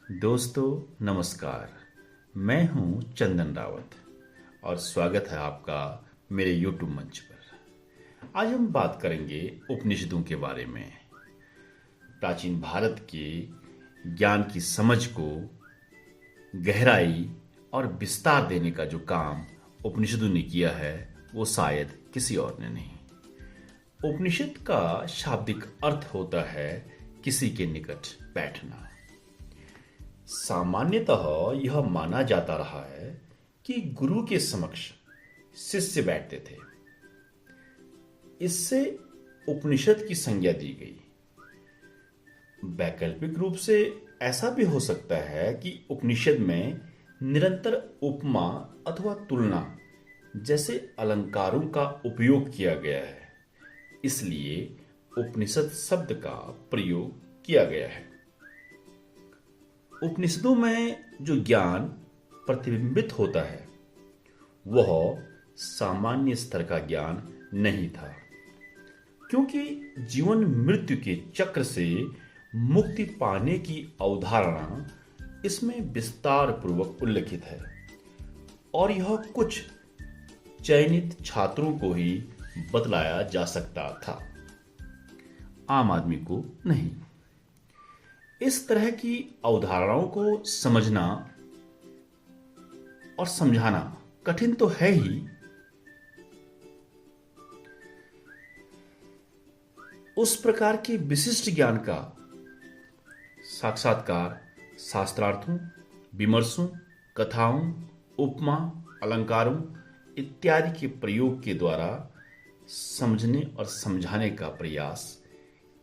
दोस्तों नमस्कार। मैं हूं चंदन रावत और स्वागत है आपका मेरे YouTube मंच पर। आज हम बात करेंगे उपनिषदों के बारे में। प्राचीन भारत के ज्ञान की समझ को गहराई और विस्तार देने का जो काम उपनिषदों ने किया है वो शायद किसी और ने नहीं। उपनिषद का शाब्दिक अर्थ होता है किसी के निकट बैठना। सामान्यतः यह माना जाता रहा है कि गुरु के समक्ष शिष्य बैठते थे। इससे उपनिषद की संज्ञा दी गई। वैकल्पिक रूप से ऐसा भी हो सकता है कि उपनिषद में निरंतर उपमा अथवा तुलना जैसे अलंकारों का उपयोग किया गया है, इसलिए उपनिषद शब्द का प्रयोग किया गया है। उपनिषदों में जो ज्ञान प्रतिबिंबित होता है वह सामान्य स्तर का ज्ञान नहीं था, क्योंकि जीवन मृत्यु के चक्र से मुक्ति पाने की अवधारणा इसमें विस्तार पूर्वक उल्लिखित है और यह कुछ चयनित छात्रों को ही बतलाया जा सकता था, आम आदमी को नहीं। इस तरह की अवधारणाओं को समझना और समझाना कठिन तो है ही, उस प्रकार के विशिष्ट ज्ञान का साक्षात्कार शास्त्रार्थों, विमर्शों, कथाओं, उपमा, अलंकारों इत्यादि के प्रयोग के द्वारा समझने और समझाने का प्रयास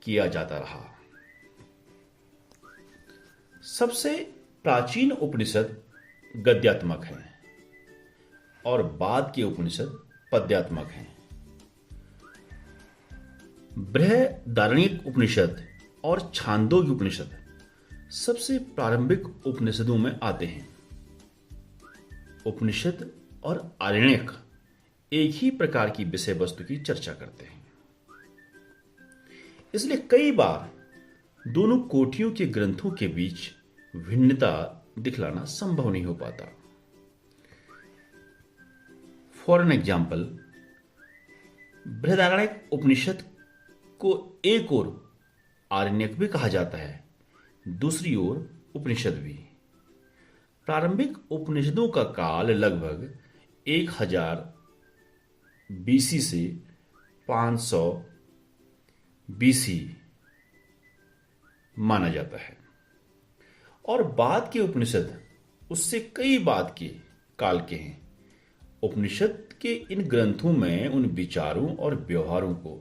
किया जाता रहा। सबसे प्राचीन उपनिषद गद्यात्मक हैं और बाद के उपनिषद पद्यात्मक हैं। बृहदारण्यक उपनिषद और छांदोग्य उपनिषद सबसे प्रारंभिक उपनिषदों में आते हैं। उपनिषद और आरण्यक एक ही प्रकार की विषय वस्तु की चर्चा करते हैं, इसलिए कई बार दोनों कोटियों के ग्रंथों के बीच भिन्नता दिखलाना संभव नहीं हो पाता। For an example, Brihadaranyaka Upanishad को एक ओर आरण्यक भी कहा जाता है, दूसरी ओर उपनिषद भी। प्रारंभिक उपनिषदों का काल लगभग 1000 बीसी से 500 बीसी माना जाता है और बाद के उपनिषद उससे कई बाद के काल के हैं। उपनिषद के इन ग्रंथों में उन विचारों और व्यवहारों को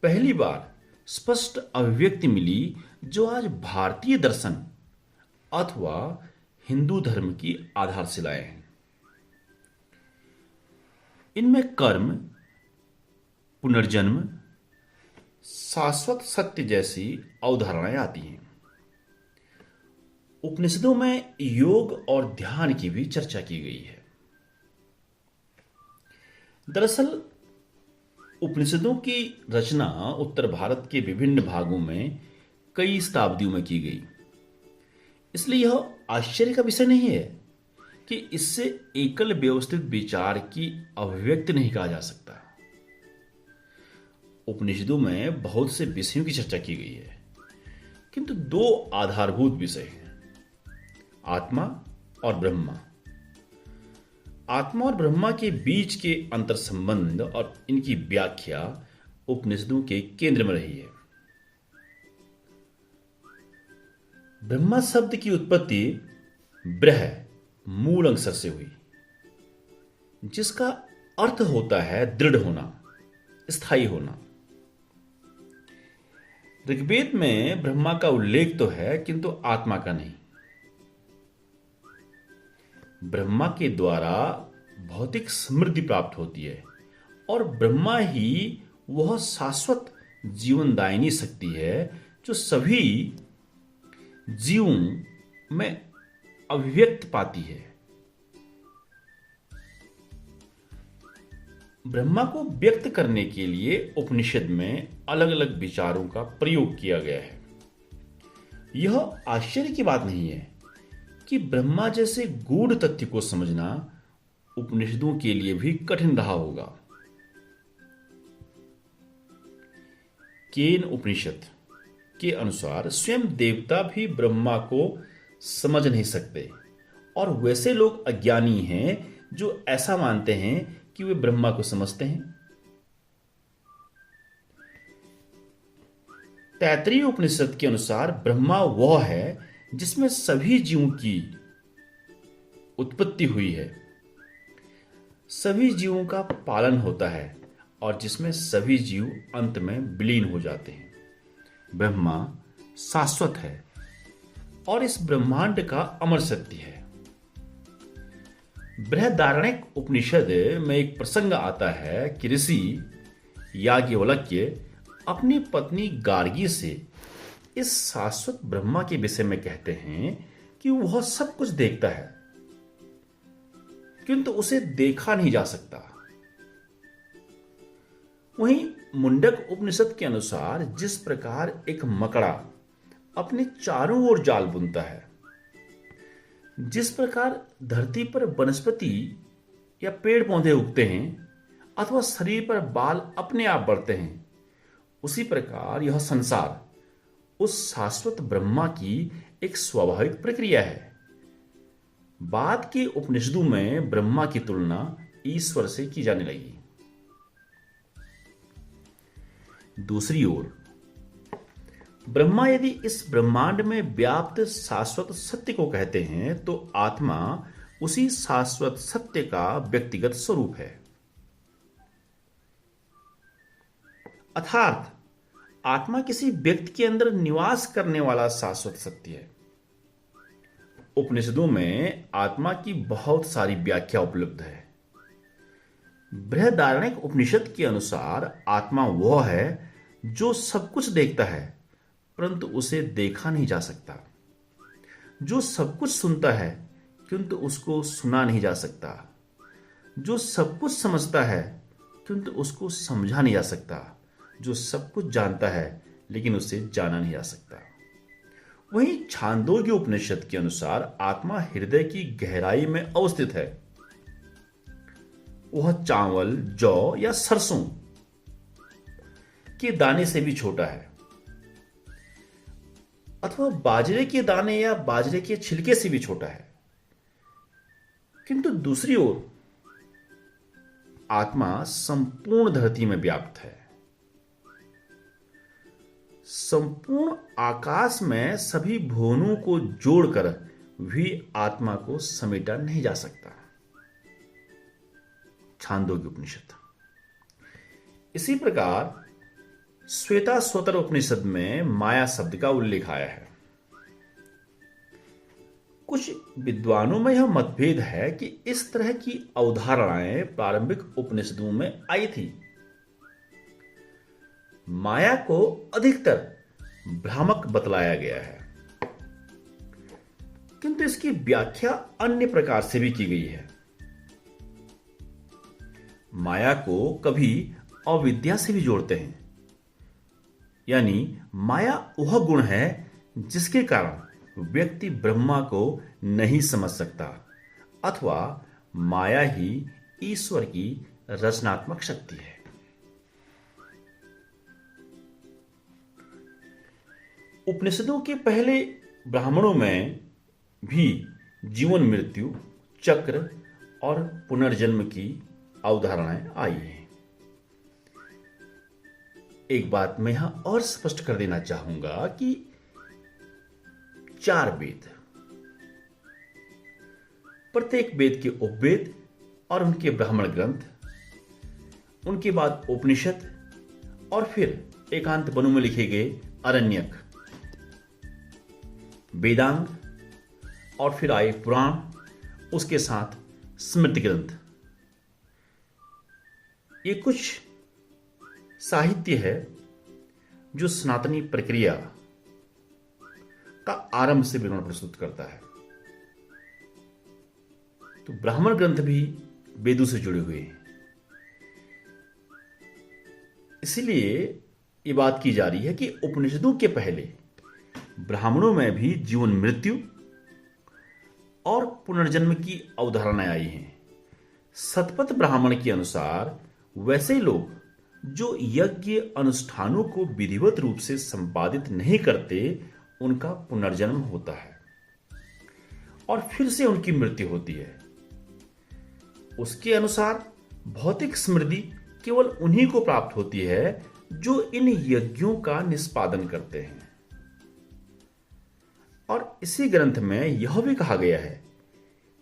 पहली बार स्पष्ट अभिव्यक्ति मिली जो आज भारतीय दर्शन अथवा हिंदू धर्म की आधारशिलाएं हैं। इनमें कर्म, पुनर्जन्म, शाश्वत सत्य जैसी अवधारणाएं आती हैं। उपनिषदों में योग और ध्यान की भी चर्चा की गई है। दरअसल उपनिषदों की रचना उत्तर भारत के विभिन्न भागों में कई शताब्दियों में की गई, इसलिए यह आश्चर्य का विषय नहीं है कि इससे एकल व्यवस्थित विचार की अभिव्यक्ति नहीं कहा जा सकता। उपनिषदों में बहुत से विषयों की चर्चा की गई है, किंतु दो आधारभूत विषय हैं, आत्मा और ब्रह्मा। आत्मा और ब्रह्मा के बीच के अंतर संबंध और इनकी व्याख्या उपनिषदों के केंद्र में रही है। ब्रह्मा शब्द की उत्पत्ति ब्रह मूल अक्षर से हुई, जिसका अर्थ होता है दृढ़ होना, स्थायी होना। ऋग्वेद में ब्रह्मा का उल्लेख तो है किंतु आत्मा का नहीं। ब्रह्मा के द्वारा भौतिक समृद्धि प्राप्त होती है और ब्रह्मा ही वह शाश्वत जीवनदायिनी शक्ति है जो सभी जीवों में अभिव्यक्त पाती है। ब्रह्मा को व्यक्त करने के लिए उपनिषद में अलग अलग विचारों का प्रयोग किया गया है। यह आश्चर्य की बात नहीं है कि ब्रह्मा जैसे गूढ़ तथ्य को समझना उपनिषदों के लिए भी कठिन रहा होगा। केन उपनिषद के अनुसार स्वयं देवता भी ब्रह्मा को समझ नहीं सकते, और वैसे लोग अज्ञानी हैं जो ऐसा मानते हैं कि वे ब्रह्मा को समझते हैं। तैत्तिरीय उपनिषद के अनुसार ब्रह्मा वह है जिसमें सभी जीवों की उत्पत्ति हुई है, सभी जीवों का पालन होता है और जिसमें सभी जीव अंत में विलीन हो जाते हैं। ब्रह्मा शाश्वत है और इस ब्रह्मांड का अमर सत्य है। बृहदारण्यक उपनिषद में एक प्रसंग आता है कि ऋषि याज्ञवल्क्य अपनी पत्नी गार्गी से इस शाश्वत ब्रह्मा के विषय में कहते हैं कि वह सब कुछ देखता है किंतु उसे देखा नहीं जा सकता। वहीं मुंडक उपनिषद के अनुसार जिस प्रकार एक मकड़ा अपने चारों ओर जाल बुनता है, जिस प्रकार धरती पर वनस्पति या पेड़ पौधे उगते हैं अथवा शरीर पर बाल अपने आप बढ़ते हैं, उसी प्रकार यह संसार उस शाश्वत ब्रह्मा की एक स्वाभाविक प्रक्रिया है। बाद के उपनिषदों में ब्रह्मा की तुलना ईश्वर से की जाने लगी। दूसरी ओर ब्रह्मा यदि इस ब्रह्मांड में व्याप्त शाश्वत सत्य को कहते हैं तो आत्मा उसी शाश्वत सत्य का व्यक्तिगत स्वरूप है, अर्थात आत्मा किसी व्यक्ति के अंदर निवास करने वाला शाश्वत सत्य है। उपनिषदों में आत्मा की बहुत सारी व्याख्या उपलब्ध है। बृहदारण्यक उपनिषद के अनुसार आत्मा वह है जो सब कुछ देखता है परंतु उसे देखा नहीं जा सकता, जो सब कुछ सुनता है किंतु उसको सुना नहीं जा सकता, जो सब कुछ समझता है किंतु उसको समझा नहीं जा सकता, जो सब कुछ जानता है लेकिन उसे जाना नहीं जा सकता। वहीं छांदोग्य उपनिषद के अनुसार आत्मा हृदय की गहराई में अवस्थित है। वह चावल, जौ या सरसों के दाने से भी छोटा है, अथवा बाजरे के दाने या बाजरे के छिलके से भी छोटा है। किंतु दूसरी ओर आत्मा संपूर्ण धरती में व्याप्त है। संपूर्ण आकाश में सभी भुवनों को जोड़कर भी आत्मा को समेटा नहीं जा सकता। छांदोग्य उपनिषद। इसी प्रकार श्वेताश्वतर उपनिषद में माया शब्द का उल्लेख आया है। कुछ विद्वानों में यह मतभेद है कि इस तरह की अवधारणाएं प्रारंभिक उपनिषदों में आई थी। माया को अधिकतर भ्रामक बतलाया गया है, किंतु इसकी व्याख्या अन्य प्रकार से भी की गई है। माया को कभी अविद्या से भी जोड़ते हैं, यानी माया वह गुण है जिसके कारण व्यक्ति ब्रह्मा को नहीं समझ सकता, अथवा माया ही ईश्वर की रचनात्मक शक्ति है। उपनिषदों के पहले ब्राह्मणों में भी जीवन मृत्यु चक्र और पुनर्जन्म की अवधारणाएं आई हैं। एक बात मैं यहां और स्पष्ट कर देना चाहूंगा कि 4 वेद, प्रत्येक वेद के उपवेद और उनके ब्राह्मण ग्रंथ, उनके बाद उपनिषद और फिर एकांत वनों में लिखे गए अरण्यक, वेदांग और फिर आए पुराण, उसके साथ स्मृति ग्रंथ। ये कुछ साहित्य है जो सनातनी प्रक्रिया का आरंभ से विवरण प्रस्तुत करता है। तो ब्राह्मण ग्रंथ भी वेदों से जुड़े हुए हैं। इसलिए ये बात की जा रही है कि उपनिषदों के पहले ब्राह्मणों में भी जीवन मृत्यु और पुनर्जन्म की अवधारणाएं आई हैं। शतपथ ब्राह्मण के अनुसार वैसे लोग जो यज्ञ अनुष्ठानों को विधिवत रूप से संपादित नहीं करते, उनका पुनर्जन्म होता है और फिर से उनकी मृत्यु होती है। उसके अनुसार भौतिक समृद्धि केवल उन्हीं को प्राप्त होती है जो इन यज्ञों का निष्पादन करते हैं। और इसी ग्रंथ में यह भी कहा गया है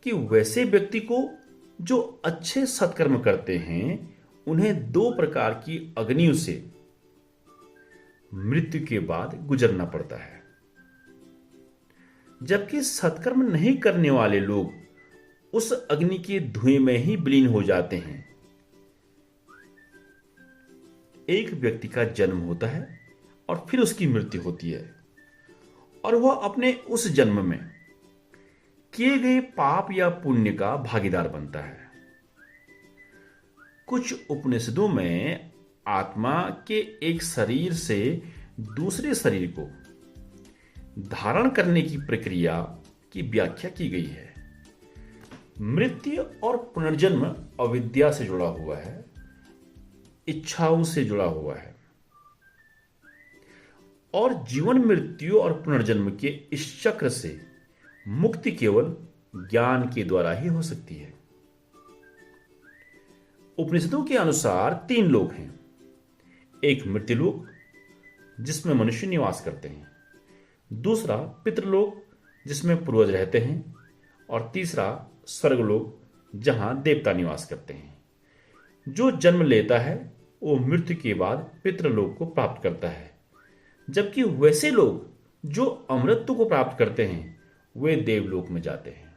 कि वैसे व्यक्ति को जो अच्छे सत्कर्म करते हैं, उन्हें 2 प्रकार की अग्नियों से मृत्यु के बाद गुजरना पड़ता है, जबकि सत्कर्म नहीं करने वाले लोग उस अग्नि के धुएं में ही विलीन हो जाते हैं। एक व्यक्ति का जन्म होता है और फिर उसकी मृत्यु होती है, और वह अपने उस जन्म में किए गए पाप या पुण्य का भागीदार बनता है। कुछ उपनिषदों में आत्मा के एक शरीर से दूसरे शरीर को धारण करने की प्रक्रिया की व्याख्या की गई है। मृत्यु और पुनर्जन्म अविद्या से जुड़ा हुआ है, इच्छाओं से जुड़ा हुआ है, और जीवन मृत्यु और पुनर्जन्म के इस चक्र से मुक्ति केवल ज्ञान के द्वारा ही हो सकती है। उपनिषदों के अनुसार 3 लोक हैं। एक मृत्युलोक जिसमें मनुष्य निवास करते हैं, दूसरा पितृलोक जिसमें पूर्वज रहते हैं, और तीसरा स्वर्गलोक जहां देवता निवास करते हैं। जो जन्म लेता है वो मृत्यु के बाद पितृलोक को प्राप्त करता है, जबकि वैसे लोग जो अमृतत्व को प्राप्त करते हैं वे देवलोक में जाते हैं।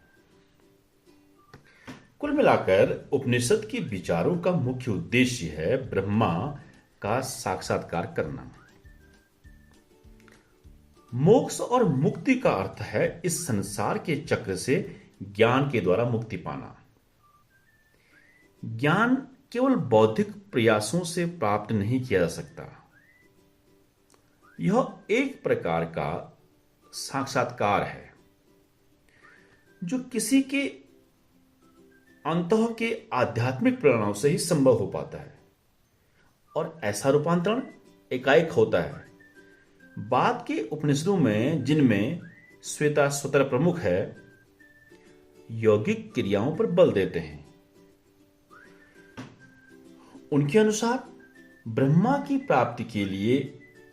कुल मिलाकर उपनिषद के विचारों का मुख्य उद्देश्य है ब्रह्मा का साक्षात्कार करना। मोक्ष और मुक्ति का अर्थ है इस संसार के चक्र से ज्ञान के द्वारा मुक्ति पाना। ज्ञान केवल बौद्धिक प्रयासों से प्राप्त नहीं किया जा सकता। यह एक प्रकार का साक्षात्कार है जो किसी के अंतः के आध्यात्मिक प्रेरणाओं से ही संभव हो पाता है, और ऐसा रूपांतरण एकाएक होता है। बाद के उपनिषदों में, जिनमें श्वेताश्वतर प्रमुख है, यौगिक क्रियाओं पर बल देते हैं। उनके अनुसार ब्रह्मा की प्राप्ति के लिए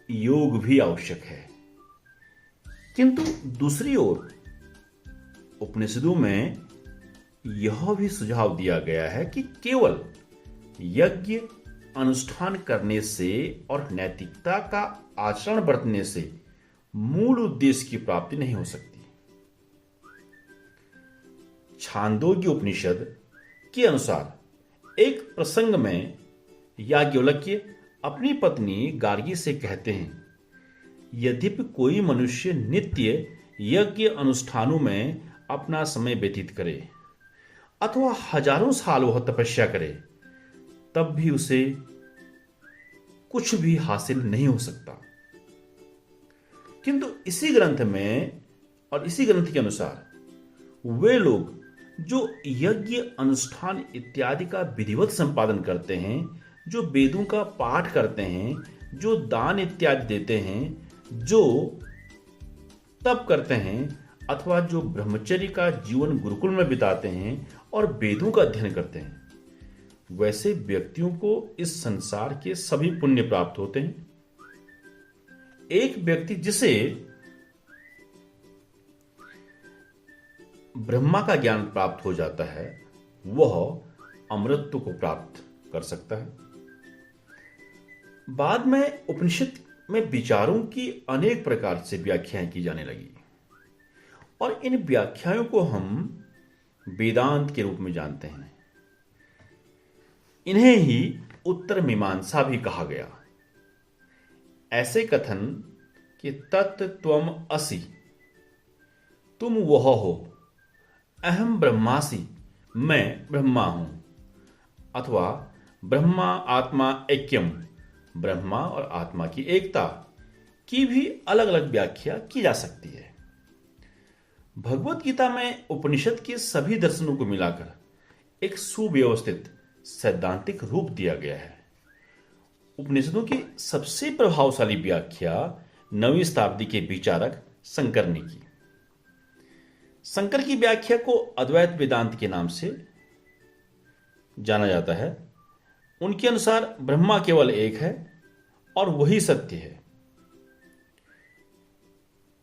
योग भी आवश्यक है, किंतु दूसरी ओर उपनिषदों में यह भी सुझाव दिया गया है कि केवल यज्ञ अनुष्ठान करने से और नैतिकता का आचरण बरतने से मूल उद्देश्य की प्राप्ति नहीं हो सकती। छांदोग्य उपनिषद के अनुसार एक प्रसंग में याज्ञवल्क्य अपनी पत्नी गार्गी से कहते हैं, यद्यपि कोई मनुष्य नित्य यज्ञ अनुष्ठानों में अपना समय व्यतीत करे अथवा हजारों साल वह तपस्या करे, तब भी उसे कुछ भी हासिल नहीं हो सकता। किंतु इसी ग्रंथ में और इसी ग्रंथ के अनुसार वे लोग जो यज्ञ अनुष्ठान इत्यादि का विधिवत संपादन करते हैं, जो वेदों का पाठ करते हैं, जो दान इत्यादि देते हैं, जो तप करते हैं, अथवा जो ब्रह्मचर्य का जीवन गुरुकुल में बिताते हैं और वेदों का अध्ययन करते हैं, वैसे व्यक्तियों को इस संसार के सभी पुण्य प्राप्त होते हैं। एक व्यक्ति जिसे ब्रह्मा का ज्ञान प्राप्त हो जाता है, वह अमृतत्व को प्राप्त कर सकता है। बाद में उपनिषद में विचारों की अनेक प्रकार से व्याख्याएं की जाने लगी, और इन व्याख्याओं को हम वेदांत के रूप में जानते हैं। इन्हें ही उत्तर मीमांसा भी कहा गया। ऐसे कथन कि तत् त्वम असि, तुम वह हो, अहम ब्रह्मासि, मैं ब्रह्मा हूं, अथवा ब्रह्मा आत्मा ऐक्यम, ब्रह्मा और आत्मा की एकता की भी अलग अलग व्याख्या की जा सकती है। भगवत गीता में उपनिषद के सभी दर्शनों को मिलाकर एक सुव्यवस्थित सैद्धांतिक रूप दिया गया है। उपनिषदों की सबसे प्रभावशाली व्याख्या 9वीं शताब्दी के विचारक शंकर ने की। शंकर की व्याख्या को अद्वैत वेदांत के नाम से जाना जाता है। उनके अनुसार ब्रह्मा केवल एक है और वही सत्य है।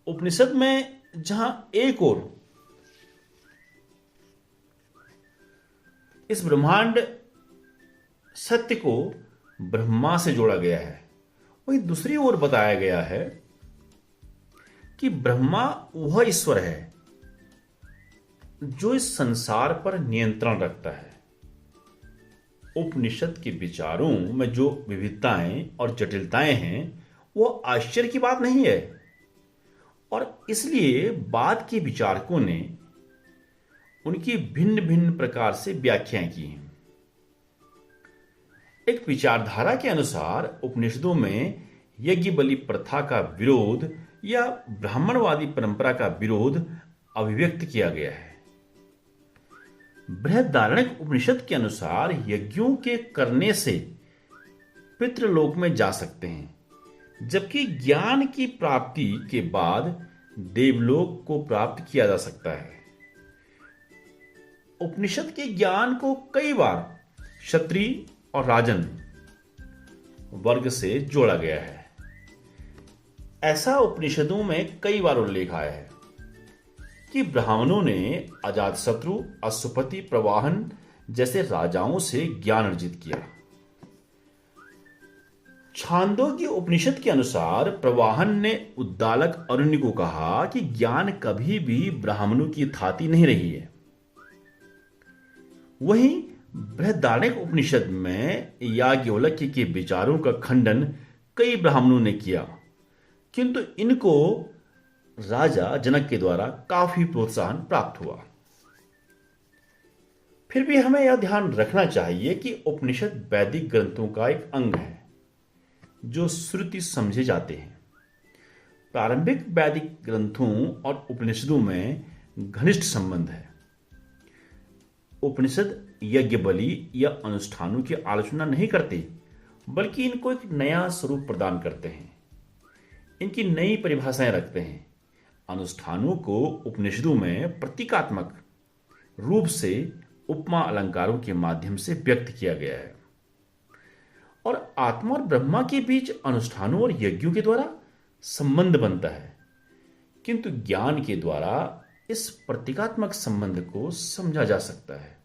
उपनिषद में जहां एक ओर इस ब्रह्मांड सत्य को ब्रह्मा से जोड़ा गया है, वहीं दूसरी ओर बताया गया है कि ब्रह्मा वह ईश्वर है जो इस संसार पर नियंत्रण रखता है। उपनिषद के विचारों में जो विविधताएं और जटिलताएं हैं वो आश्चर्य की बात नहीं है, और इसलिए बाद के विचारकों ने उनकी भिन्न भिन्न प्रकार से व्याख्याएं की हैं। एक विचारधारा के अनुसार उपनिषदों में यज्ञ बलि प्रथा का विरोध या ब्राह्मणवादी परंपरा का विरोध अभिव्यक्त किया गया है। बृहदारण्यक उपनिषद के अनुसार यज्ञों के करने से पितृलोक में जा सकते हैं, जबकि ज्ञान की प्राप्ति के बाद देवलोक को प्राप्त किया जा सकता है। उपनिषद के ज्ञान को कई बार क्षत्रिय और राजन वर्ग से जोड़ा गया है। ऐसा उपनिषदों में कई बार उल्लेख आया है कि ब्राह्मणों ने अजातशत्रु, अश्वपति, प्रवाहन जैसे राजाओं से ज्ञान अर्जित किया। छांदोग्य उपनिषद के अनुसार प्रवाहन ने उद्दालक अरुण्य को कहा कि ज्ञान कभी भी ब्राह्मणों की थाती नहीं रही है। वहीं बृहदारण्यक उपनिषद में याज्ञवल्क्य के विचारों का खंडन कई ब्राह्मणों ने किया, किंतु इनको राजा जनक के द्वारा काफी प्रोत्साहन प्राप्त हुआ। फिर भी हमें यह ध्यान रखना चाहिए कि उपनिषद वैदिक ग्रंथों का एक अंग है जो श्रुति समझे जाते हैं। प्रारंभिक वैदिक ग्रंथों और उपनिषदों में घनिष्ठ संबंध है। उपनिषद यज्ञ बलि या अनुष्ठानों की आलोचना नहीं करते, बल्कि इनको एक नया स्वरूप प्रदान करते हैं, इनकी नई परिभाषाएं रखते हैं। अनुष्ठानों को उपनिषदों में प्रतीकात्मक रूप से उपमा अलंकारों के माध्यम से व्यक्त किया गया है, और आत्मा और ब्रह्मा के बीच अनुष्ठानों और यज्ञों के द्वारा संबंध बनता है, किंतु ज्ञान के द्वारा इस प्रतीकात्मक संबंध को समझा जा सकता है।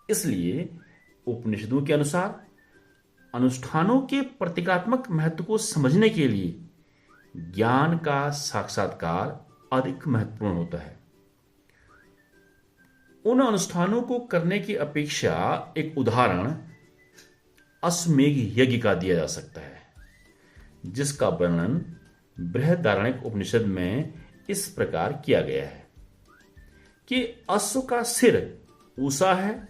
इसलिए उपनिषदों के अनुसार अनुष्ठानों के प्रतीकात्मक महत्व को समझने के लिए ज्ञान का साक्षात्कार अधिक महत्वपूर्ण होता है। उन अनुष्ठानों को करने की अपेक्षा एक उदाहरण अश्वमेध यज्ञ का दिया जा सकता है, जिसका वर्णन बृहदारण्यक उपनिषद में इस प्रकार किया गया है कि अश्व का सिर ऊषा है,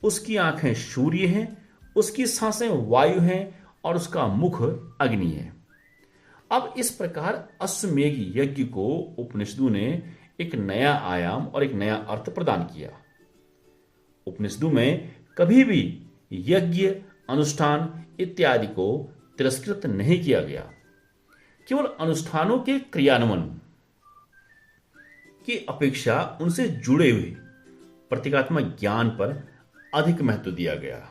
उसकी आंखें सूर्य हैं, उसकी सांसें वायु हैं और उसका मुख अग्नि है। अब इस प्रकार अश्वमेध यज्ञ को उपनिषदों ने एक नया आयाम और एक नया अर्थ प्रदान किया। उपनिषदों में कभी भी यज्ञ, अनुष्ठान इत्यादि को तिरस्कृत नहीं किया गया, केवल अनुष्ठानों के क्रियान्वयन की अपेक्षा उनसे जुड़े हुए प्रतीकात्मक ज्ञान पर अधिक महत्व दिया गया।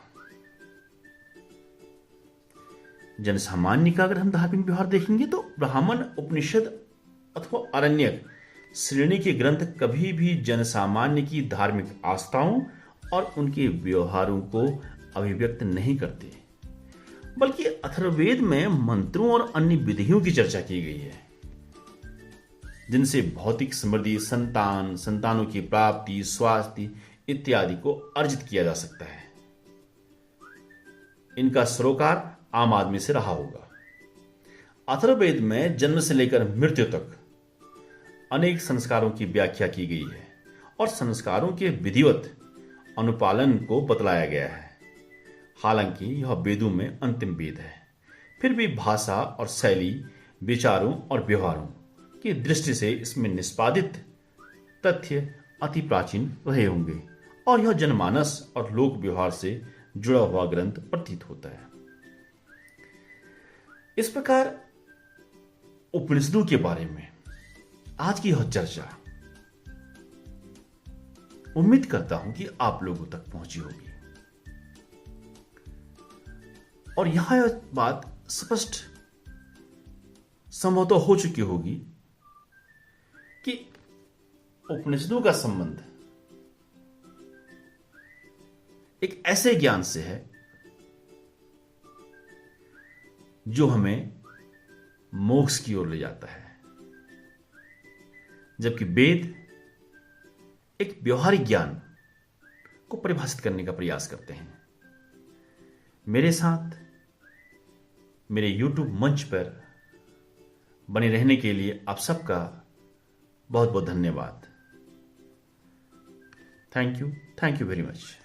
जनसामान्य का अगर हम धार्मिक व्यवहार देखेंगे तो ब्राह्मण, उपनिषद अथवा आरण्यक श्रेणी के ग्रंथ कभी भी जनसामान्य की धार्मिक आस्थाओं और उनके व्यवहारों को अभिव्यक्त नहीं करते, बल्कि अथर्ववेद में मंत्रों और अन्य विधियों की चर्चा की गई है, जिनसे भौतिक समृद्धि, संतान, संतानों की प्राप्ति, स्वास्थ्य इत्यादि को अर्जित किया जा सकता है। इनका सरोकार आम आदमी से रहा होगा। अथर्ववेद में जन्म से लेकर मृत्यु तक अनेक संस्कारों की व्याख्या की गई है और संस्कारों के विधिवत अनुपालन को बतलाया गया है। हालांकि यह वेदों में अंतिम वेद है, फिर भी भाषा और शैली, विचारों और व्यवहारों की दृष्टि से इसमें निष्पादित तथ्य अति प्राचीन रहे होंगे और यह जनमानस और लोक व्यवहार से जुड़ा हुआ ग्रंथ प्रतीत होता है। इस प्रकार उपनिषदों के बारे में आज की यह चर्चा उम्मीद करता हूं कि आप लोगों तक पहुंची होगी और यहां यह बात स्पष्ट संभवतः हो चुकी होगी कि उपनिषदों का संबंध एक ऐसे ज्ञान से है जो हमें मोक्ष की ओर ले जाता है, जबकि वेद एक व्यवहारिक ज्ञान को परिभाषित करने का प्रयास करते हैं। मेरे साथ मेरे YouTube मंच पर बने रहने के लिए आप सबका बहुत बहुत धन्यवाद। Thank you very much.